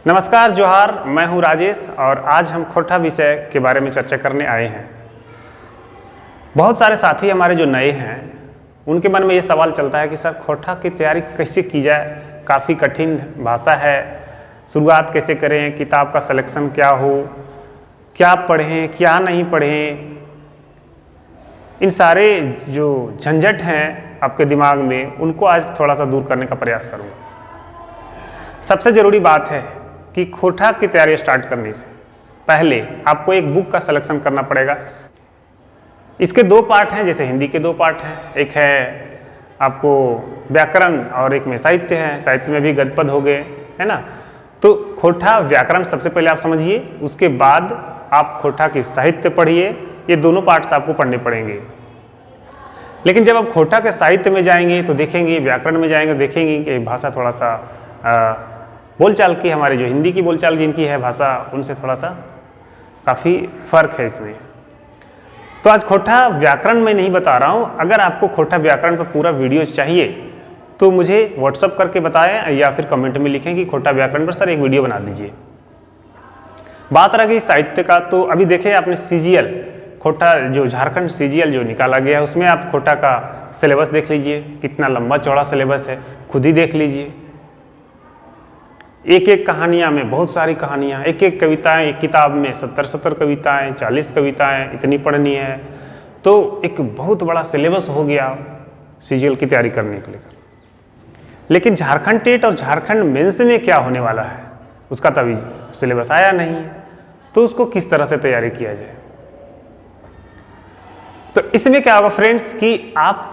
नमस्कार जोहार, मैं हूं राजेश और आज हम खोरठा विषय के बारे में चर्चा करने आए हैं। बहुत सारे साथी हमारे जो नए हैं उनके मन में ये सवाल चलता है कि सर खोरठा की तैयारी कैसे की जाए, काफ़ी कठिन भाषा है, शुरुआत कैसे करें, किताब का सिलेक्शन क्या हो, क्या पढ़ें क्या नहीं पढ़ें। इन सारे जो झंझट हैं आपके दिमाग में उनको आज थोड़ा सा दूर करने का प्रयास करूँगा। सबसे ज़रूरी बात है कि खोरठा की तैयारी स्टार्ट करने से पहले आपको एक बुक का सिलेक्शन करना पड़ेगा। इसके दो पार्ट हैं, जैसे हिंदी के दो पार्ट हैं, एक है आपको व्याकरण और एक में साहित्य है। साहित्य में भी गद्य पद हो गए, है ना। तो खोरठा व्याकरण सबसे पहले आप समझिए, उसके बाद आप खोरठा की साहित्य पढ़िए। ये दोनों पार्ट्स आपको पढ़ने पड़ेंगे। लेकिन जब आप खोरठा के साहित्य में जाएंगे तो देखेंगे, व्याकरण में जाएंगे देखेंगे कि भाषा थोड़ा सा बोलचाल की, हमारी जो हिंदी की बोलचाल जिनकी है भाषा, उनसे थोड़ा सा काफ़ी फर्क है इसमें। तो आज खोरठा व्याकरण में नहीं बता रहा हूँ। अगर आपको खोरठा व्याकरण पर पूरा वीडियो चाहिए तो मुझे व्हाट्सअप करके बताएं या फिर कमेंट में लिखें कि खोरठा व्याकरण पर सर एक वीडियो बना दीजिए। बात रह गई साहित्य का, तो अभी देखें आपने सीजीएल खोरठा जो झारखंड सीजीएल जो निकाला गया है उसमें आप खोरठा का सिलेबस देख लीजिए, कितना लंबा चौड़ा सिलेबस है, खुद ही देख लीजिए। एक एक कहानियाँ में बहुत सारी कहानियाँ, एक एक कविताएं, एक किताब में 70 कविताएं, 40 कविताएं इतनी पढ़नी है। तो एक बहुत बड़ा सिलेबस हो गया सीजीएल की तैयारी करने को लेकर। लेकिन झारखंड टेट और झारखंड मेंस में क्या होने वाला है उसका तभी सिलेबस आया नहीं है, तो उसको किस तरह से तैयारी किया जाए। तो इसमें क्या होगा फ्रेंड्स कि आप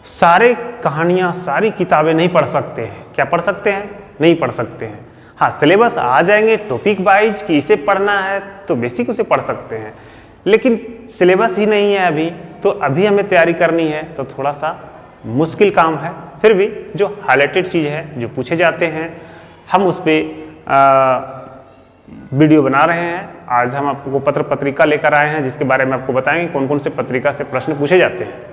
सारे कहानियाँ सारी किताबें नहीं पढ़ सकते हैं। क्या पढ़ सकते हैं? नहीं पढ़ सकते हैं। हाँ, सिलेबस आ जाएंगे टॉपिक वाइज कि इसे पढ़ना है तो बेसिक उसे पढ़ सकते हैं। लेकिन सिलेबस ही नहीं है अभी, तो अभी हमें तैयारी करनी है तो थोड़ा सा मुश्किल काम है। फिर भी जो हाईलाइटेड चीज़ है, जो पूछे जाते हैं, हम उस पर वीडियो बना रहे हैं। आज हम आपको पत्र पत्रिका लेकर आए हैं जिसके बारे में आपको बताएंगे कौन कौन से पत्रिका से प्रश्न पूछे जाते हैं।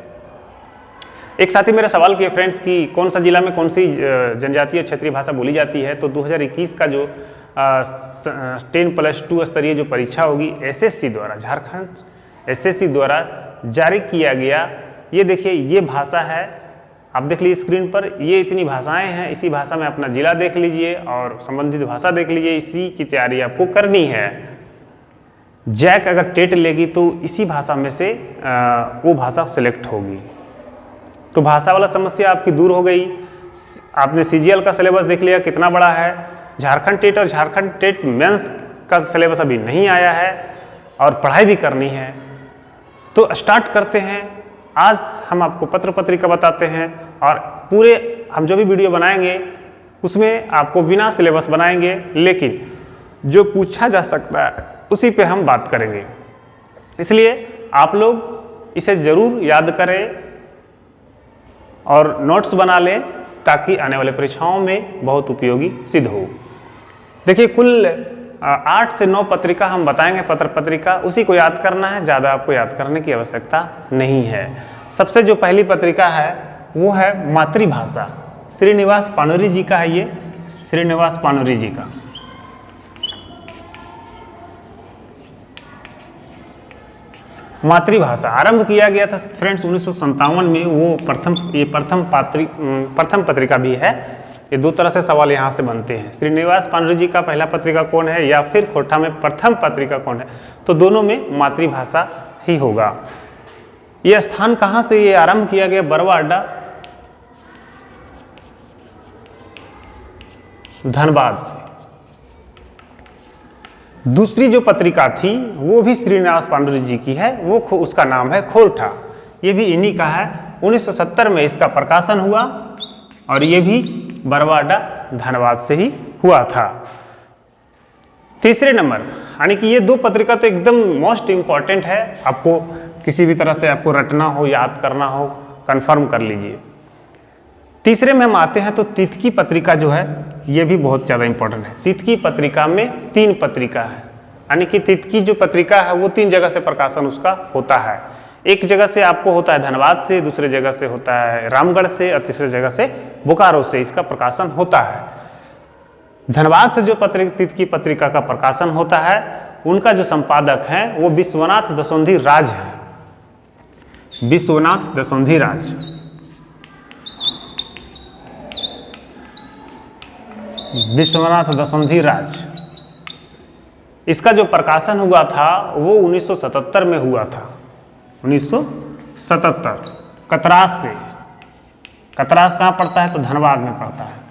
एक साथी मेरा सवाल किए फ्रेंड्स कि कौन सा जिला में कौन सी जनजातीय क्षेत्रीय भाषा बोली जाती है। तो 2021 का जो 10+2 स्तरीय जो परीक्षा होगी एसएससी द्वारा, झारखंड एसएससी द्वारा जारी किया गया, ये देखिए ये भाषा है, आप देख लीजिए स्क्रीन पर, ये इतनी भाषाएं हैं। इसी भाषा में अपना जिला देख लीजिए और संबंधित भाषा देख लीजिए। इसी की तैयारी आपको करनी है। जैक अगर टेट लेगी तो इसी भाषा में से वो भाषा सिलेक्ट होगी। तो भाषा वाला समस्या आपकी दूर हो गई। आपने सीजीएल का सिलेबस देख लिया कितना बड़ा है। झारखंड टेट और झारखंड टेट मेंस का सिलेबस अभी नहीं आया है और पढ़ाई भी करनी है। तो स्टार्ट करते हैं। आज हम आपको पत्र पत्रिका बताते हैं और पूरे हम जो भी वीडियो बनाएंगे उसमें आपको बिना सिलेबस बनाएंगे, लेकिन जो पूछा जा सकता है उसी पे हम बात करेंगे। इसलिए आप लोग इसे ज़रूर याद करें और नोट्स बना लें ताकि आने वाले परीक्षाओं में बहुत उपयोगी सिद्ध हो। देखिए कुल 8 से 9 पत्रिका हम बताएंगे, पत्र पत्रिका, उसी को याद करना है, ज़्यादा आपको याद करने की आवश्यकता नहीं है। सबसे जो पहली पत्रिका है वो है मातृभाषा। श्रीनिवास पानुरी जी का है ये, श्रीनिवास पानुरी जी का। मातृभाषा आरंभ किया गया था फ्रेंड्स 1957 में। वो प्रथम पत्रिका भी है। ये दो तरह से सवाल यहाँ से बनते हैं। श्रीनिवास पानुरी जी का पहला पत्रिका कौन है या फिर खोरठा में प्रथम पत्रिका कौन है, तो दोनों में मातृभाषा ही होगा। ये स्थान कहाँ से ये आरंभ किया गया? बरवा अड्डा, धनबाद से। दूसरी जो पत्रिका थी वो भी श्रीनिवास पानुरी जी की है, वो उसका नाम है खोरठा। ये भी इन्हीं का है। 1970 में इसका प्रकाशन हुआ और ये भी बरवा अड्डा धनबाद से ही हुआ था। तीसरे नंबर, यानी कि ये दो पत्रिका तो एकदम मोस्ट इम्पॉर्टेंट है। आपको किसी भी तरह से आपको रटना हो, याद करना हो, कंफर्म कर लीजिए। तीसरे में हम आते हैं तो तितकी पत्रिका जो है ये भी बहुत ज़्यादा इंपॉर्टेंट है। तितकी पत्रिका में 3 पत्रिका है, यानी कि तितकी जो पत्रिका है वो 3 जगह से प्रकाशन उसका होता है। एक जगह से आपको होता है धनबाद से, दूसरे जगह से होता है रामगढ़ से और तीसरे जगह से बोकारो से इसका प्रकाशन होता है। धनबाद से जो तितकी पत्रिका का प्रकाशन होता है, उनका जो संपादक है वो विश्वनाथ दसौंधी राज है। विश्वनाथ दसौंधी राज। विश्वनाथ दसौंधी राज। इसका जो प्रकाशन हुआ था वो 1977 में हुआ था। 1977 कतरास से। कतरास कहाँ पड़ता है? तो धनबाद में पड़ता है।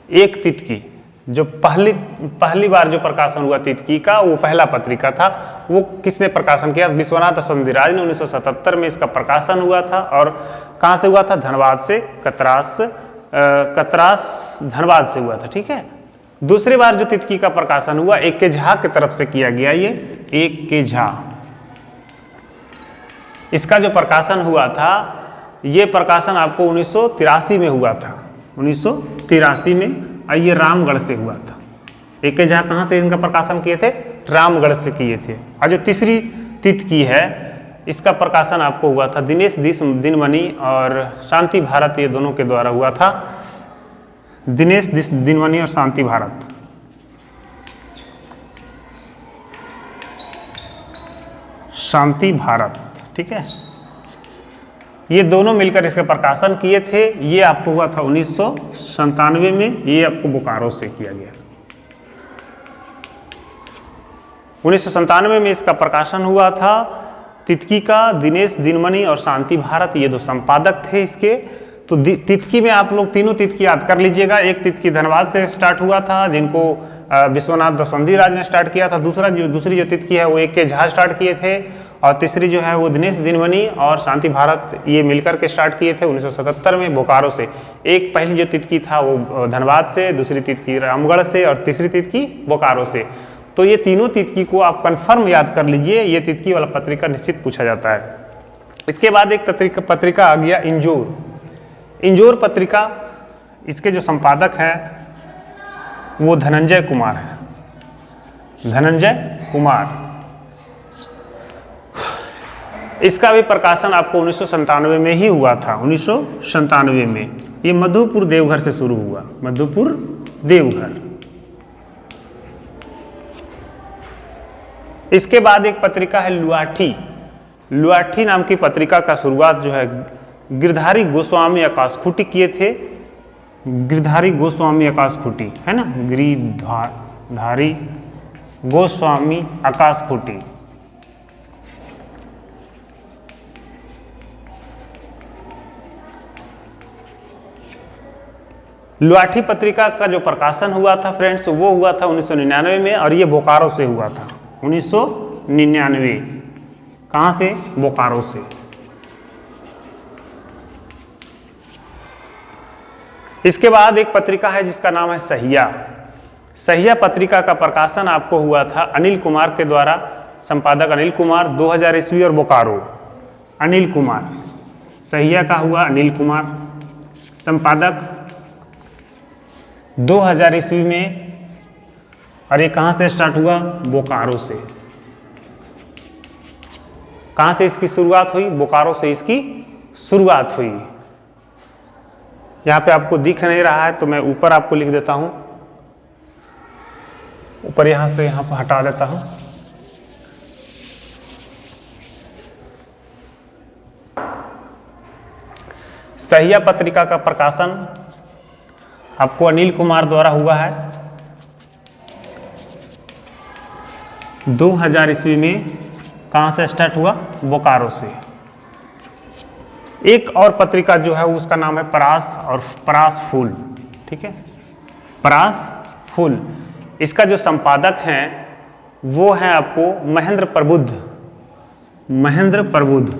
एक तितकी जो पहली बार जो प्रकाशन हुआ तितकी का, वो पहला पत्रिका था। वो किसने प्रकाशन किया? विश्वनाथ दसौंधी राज ने 1977 में इसका प्रकाशन हुआ था। और कहाँ से हुआ था? धनबाद से। कतरास धनबाद से हुआ था। ठीक है। दूसरी बार जो तितकी का प्रकाशन हुआ एक के झा की तरफ से किया गया। ये एक के झा, इसका जो प्रकाशन हुआ था, ये प्रकाशन आपको 1983 में हुआ था। 1983 में। और ये रामगढ़ से हुआ था। एक के झा कहाँ से इनका प्रकाशन किए थे? रामगढ़ से किए थे। और जो तीसरी तितकी है, इसका प्रकाशन आपको हुआ था दिनेश दिनमणि और शांति भारत, ये दोनों के द्वारा हुआ था। दिनेश दिनमणि और शांति भारत। शांति भारत। ठीक है। ये दोनों मिलकर इसका प्रकाशन किए थे। ये आपको हुआ था 1997 में। ये आपको बोकारो से किया गया। 1997 में इसका प्रकाशन हुआ था तितकी का। दिनेश दिनमणि और शांति भारत ये दो संपादक थे इसके। तो तितकी में आप लोग तीनों तितकी याद कर लीजिएगा। एक तितकी धनबाद से स्टार्ट हुआ था, जिनको विश्वनाथ दसौंधी राज ने स्टार्ट किया था। दूसरी जो तितकी है वो एक के झा स्टार्ट किए थे। और तीसरी जो है वो दिनेश दिनमणि और शांति भारत ये मिलकर के स्टार्ट किए थे 1977 में बोकारो से। एक पहली जो तितकी था वो धनबाद से, दूसरी तितकी रामगढ़ से और तीसरी तितकी बोकारो से। तो ये तीनों तितकी को आप कंफर्म याद कर लीजिए। ये तितकी वाला पत्रिका निश्चित पूछा जाता है। इसके बाद एक पत्रिका आ गया इंजोर। इंजोर पत्रिका, इसके जो संपादक हैं वो धनंजय कुमार है। धनंजय कुमार। इसका भी प्रकाशन आपको 1997 में ही हुआ था। 1997 में। ये मधुपुर देवघर से शुरू हुआ। मधुपुर देवघर। इसके बाद एक पत्रिका है लुआठी। लुआठी नाम की पत्रिका का शुरुआत जो है गिरधारी गोस्वामी आकाशखूटी किए थे। गिरधारी गोस्वामी आकाशखूटी है ना। गिरधारी गोस्वामी आकाशखूटी। लुआठी पत्रिका का जो प्रकाशन हुआ था फ्रेंड्स, वो हुआ था 1999 में। और ये बोकारो से हुआ था। 1999। कहाँ से? बोकारो से। इसके बाद एक पत्रिका है जिसका नाम है सहिया। सहिया पत्रिका का प्रकाशन आपको हुआ था अनिल कुमार के द्वारा। संपादक अनिल कुमार, 2000 ईस्वी और बोकारो। अनिल कुमार। सहिया का हुआ अनिल कुमार। संपादक 2000 ईस्वी में। और ये कहाँ से स्टार्ट हुआ? बोकारो से। कहाँ से इसकी शुरुआत हुई? बोकारो से इसकी शुरुआत हुई। यहाँ पे आपको दिख नहीं रहा है तो मैं ऊपर आपको लिख देता हूँ। ऊपर यहाँ से यहाँ पर हटा देता हूँ। सहिया पत्रिका का प्रकाशन आपको अनिल कुमार द्वारा हुआ है 2000 ईस्वी में। कहाँ से स्टार्ट हुआ? बोकारो से। एक और पत्रिका जो है उसका नाम है परास और परास फूल। ठीक है। परास फूल। इसका जो संपादक हैं वो है आपको महेंद्र प्रबुद्ध। महेंद्र प्रबुद्ध।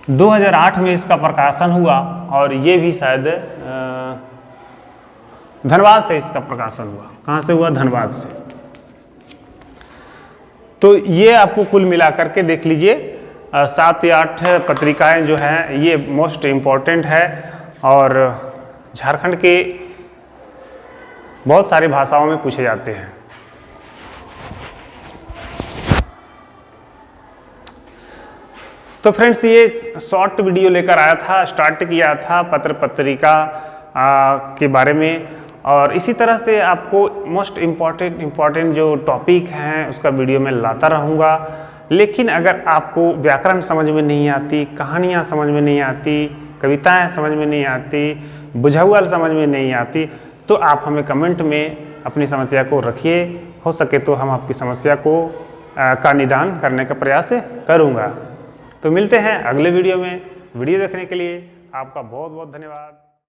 – 2008 में इसका प्रकाशन हुआ। और ये भी शायद धनबाद से इसका प्रकाशन हुआ। कहाँ से हुआ? धनबाद से। तो ये आपको कुल मिलाकर के देख लीजिए 7 या 8 पत्रिकाएं जो हैं ये मोस्ट इम्पॉर्टेंट है। और झारखंड के बहुत सारी भाषाओं में पूछे जाते हैं। तो फ्रेंड्स, ये शॉर्ट वीडियो लेकर आया था, स्टार्ट किया था पत्र पत्रिका के बारे में, और इसी तरह से आपको मोस्ट इम्पॉर्टेंट जो टॉपिक हैं उसका वीडियो मैं लाता रहूँगा। लेकिन अगर आपको व्याकरण समझ में नहीं आती, कहानियाँ समझ में नहीं आती, कविताएं समझ में नहीं आती, बुझाउल समझ में नहीं आती, तो आप हमें कमेंट में अपनी समस्या को रखिए। हो सके तो हम आपकी समस्या को का निदान करने का प्रयास करूँगा। तो मिलते हैं अगले वीडियो में। वीडियो देखने के लिए आपका बहुत बहुत धन्यवाद।